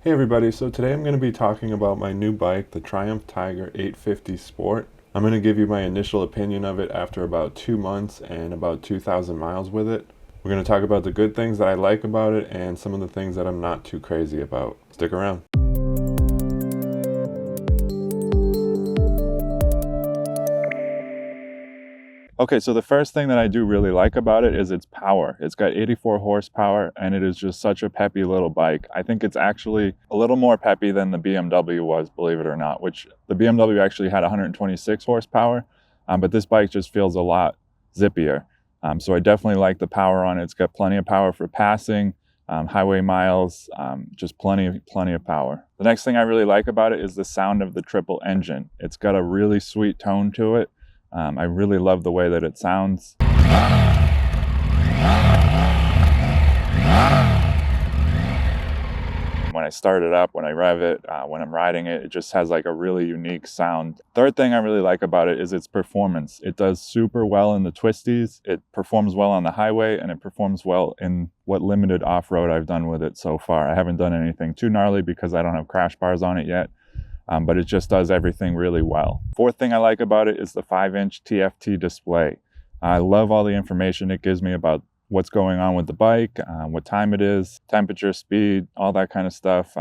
Hey everybody, so today I'm going to be talking about my new bike, the Triumph Tiger 850 Sport. I'm going to give you my initial opinion of it after about 2 months and about 2,000 miles with it. We're going to talk about the good things that I like about it and some of the things that I'm not too crazy about. Stick around. Okay, so the first thing that I do really like about it is its power. It's got 84 horsepower and it is just such a peppy little bike. I think it's actually a little more peppy than the BMW was, believe it or not, which the BMW actually had 126 horsepower, but this bike just feels a lot zippier. So I definitely like the power on it. It's got plenty of power for passing, highway miles, just plenty of power. The next thing I really like about it is the sound of the triple engine. It's got a really sweet tone to it. I really love the way that it sounds. When I start it up, when I rev it, when I'm riding it, it just has like a really unique sound. Third thing I really like about it is its performance. It does super well in the twisties, it performs well on the highway, and it performs well in what limited off-road I've done with it so far. I haven't done anything too gnarly because I don't have crash bars on it yet. But it just does everything really well. Fourth thing I like about it is the 5-inch TFT display. I love all the information it gives me about what's going on with the bike, what time it is, temperature, speed, all that kind of stuff,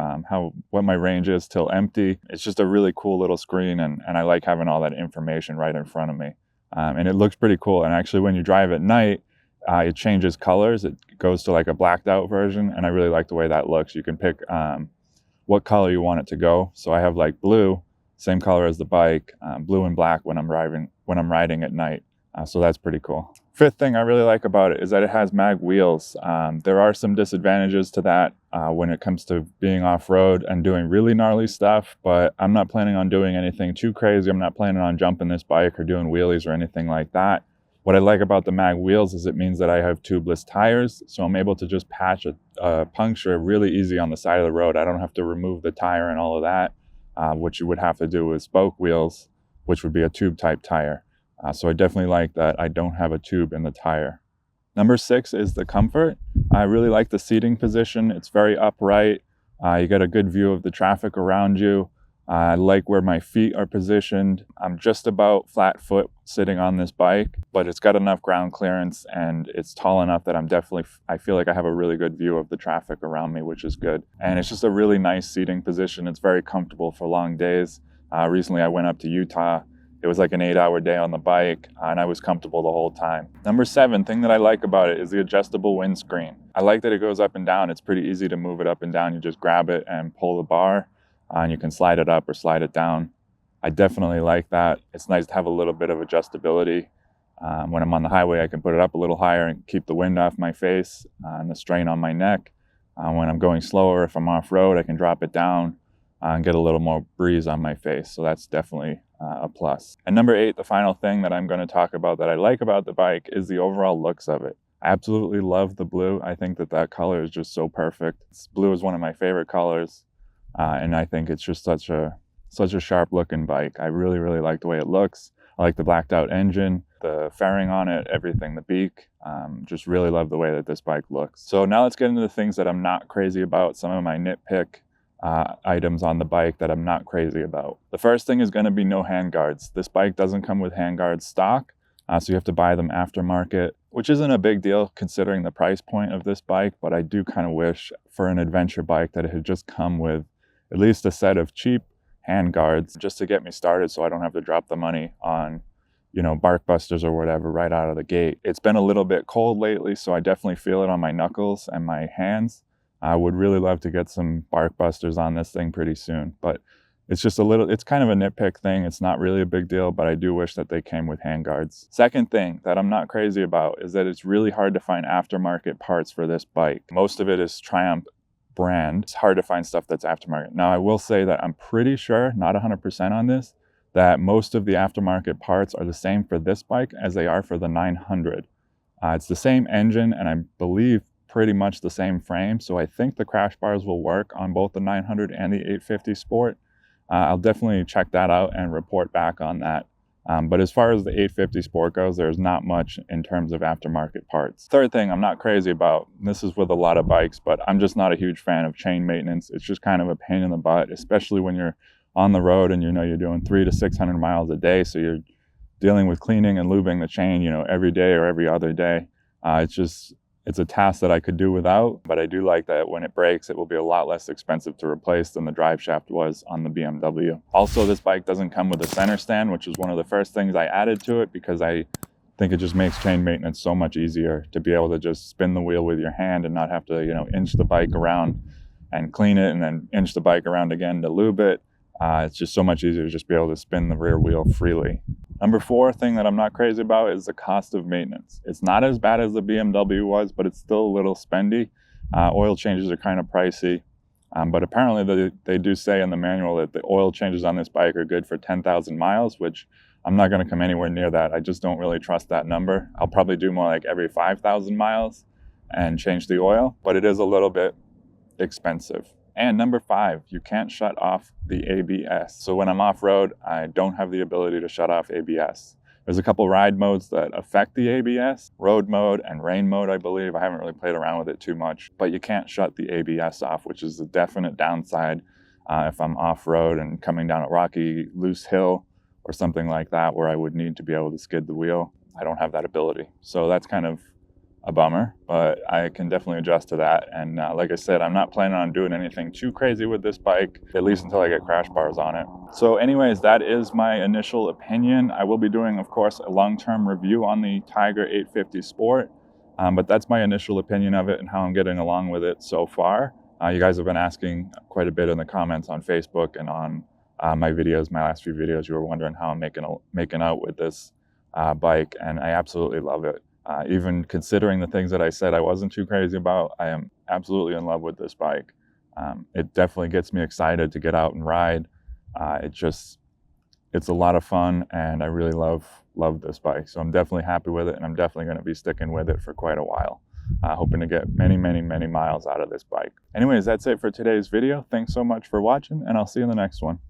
what my range is till empty. It's just a really cool little screen, and I like having all that information right in front of me. And it looks pretty cool. And actually when you drive at night, it changes colors. It goes to like a blacked out version, and I really like the way that looks. You can pick what color you want it to go. So I have like blue, same color as the bike, blue and black when I'm riding at night. So that's pretty cool. Fifth thing I really like about it is that it has mag wheels. There are some disadvantages to that when it comes to being off-road and doing really gnarly stuff, but I'm not planning on doing anything too crazy. I'm not planning on jumping this bike or doing wheelies or anything like that. What I like about the mag wheels is it means that I have tubeless tires, so I'm able to just patch a puncture really easy on the side of the road. I don't have to remove the tire and all of that, which you would have to do with spoke wheels, which would be a tube type tire. So I definitely like that I don't have a tube in the tire. Number 6 is the comfort. I really like the seating position. It's very upright. You get a good view of the traffic around you. I like where my feet are positioned. I'm just about flat foot sitting on this bike, but it's got enough ground clearance and it's tall enough that I feel like I have a really good view of the traffic around me, which is good. And it's just a really nice seating position. It's very comfortable for long days. Recently I went up to Utah. It was like an 8-hour day on the bike and I was comfortable the whole time. Number 7, thing that I like about it is the adjustable windscreen. I like that it goes up and down. It's pretty easy to move it up and down. You just grab it and pull the bar. And you can slide it up or slide it down. I definitely like that. It's nice to have a little bit of adjustability. When I'm on the highway, I can put it up a little higher and keep the wind off my face and the strain on my neck. When I'm going slower, if I'm off-road, I can drop it down and get a little more breeze on my face. So that's definitely a plus. And number 8, the final thing that I'm going to talk about that I like about the bike is the overall looks of it. I absolutely love the blue. I think that color is just so perfect. Blue is one of my favorite colors. And I think it's just such a sharp looking bike. I really like the way it looks. I like the blacked out engine, the fairing on it, everything, the beak. Just really love the way that this bike looks. So now let's get into the things that I'm not crazy about, some of my nitpick items on the bike that I'm not crazy about. The first thing is going to be no handguards. This bike doesn't come with handguards stock, so you have to buy them aftermarket, which isn't a big deal considering the price point of this bike, but I do kind of wish for an adventure bike that it had just come with at least a set of cheap hand guards just to get me started so I don't have to drop the money on, bark busters or whatever right out of the gate. It's been a little bit cold lately, so I definitely feel it on my knuckles and my hands. I would really love to get some bark busters on this thing pretty soon, but it's kind of a nitpick thing. It's not really a big deal, but I do wish that they came with hand guards. Second thing that I'm not crazy about is that it's really hard to find aftermarket parts for this bike. Most of it is Triumph brand. It's hard to find stuff that's aftermarket. Now I will say that I'm pretty sure, not 100% on this, that most of the aftermarket parts are the same for this bike as they are for the 900. It's the same engine and I believe pretty much the same frame, so I think the crash bars will work on both the 900 and the 850 Sport. I'll definitely check that out and report back on that But as far as the 850 Sport goes, there's not much in terms of aftermarket parts. Third thing I'm not crazy about, and this is with a lot of bikes, but I'm just not a huge fan of chain maintenance. It's just kind of a pain in the butt, especially when you're on the road and you're doing 300 to 600 miles a day. So you're dealing with cleaning and lubing the chain, every day or every other day. It's a task that I could do without, but I do like that when it breaks, it will be a lot less expensive to replace than the drive shaft was on the BMW. Also, this bike doesn't come with a center stand, which is one of the first things I added to it because I think it just makes chain maintenance so much easier to be able to just spin the wheel with your hand and not have to, inch the bike around and clean it and then inch the bike around again to lube it. It's just so much easier to just be able to spin the rear wheel freely. Number 4 thing that I'm not crazy about is the cost of maintenance. It's not as bad as the BMW was, but it's still a little spendy. Oil changes are kind of pricey, but apparently they do say in the manual that the oil changes on this bike are good for 10,000 miles, which I'm not going to come anywhere near that. I just don't really trust that number. I'll probably do more like every 5,000 miles and change the oil, but it is a little bit expensive. And number 5, you can't shut off the ABS. So when I'm off-road, I don't have the ability to shut off ABS. There's a couple ride modes that affect the ABS, road mode and rain mode, I believe. I haven't really played around with it too much, but you can't shut the ABS off, which is a definite downside if I'm off-road and coming down a rocky, loose hill or something like that where I would need to be able to skid the wheel. I don't have that ability. So that's kind of a bummer, but I can definitely adjust to that. And like I said, I'm not planning on doing anything too crazy with this bike, at least until I get crash bars on it. So anyways, that is my initial opinion. I will be doing, of course, a long-term review on the Tiger 850 Sport, but that's my initial opinion of it and how I'm getting along with it so far. You guys have been asking quite a bit in the comments on Facebook and on my videos, my last few videos. You were wondering how I'm making out with this bike, and I absolutely love it. Even considering the things that I said I wasn't too crazy about, I am absolutely in love with this bike. It definitely gets me excited to get out and ride. It's a lot of fun, and I really love this bike. So I'm definitely happy with it, and I'm definitely going to be sticking with it for quite a while. Hoping to get many, many, many miles out of this bike. Anyways, that's it for today's video. Thanks so much for watching, and I'll see you in the next one.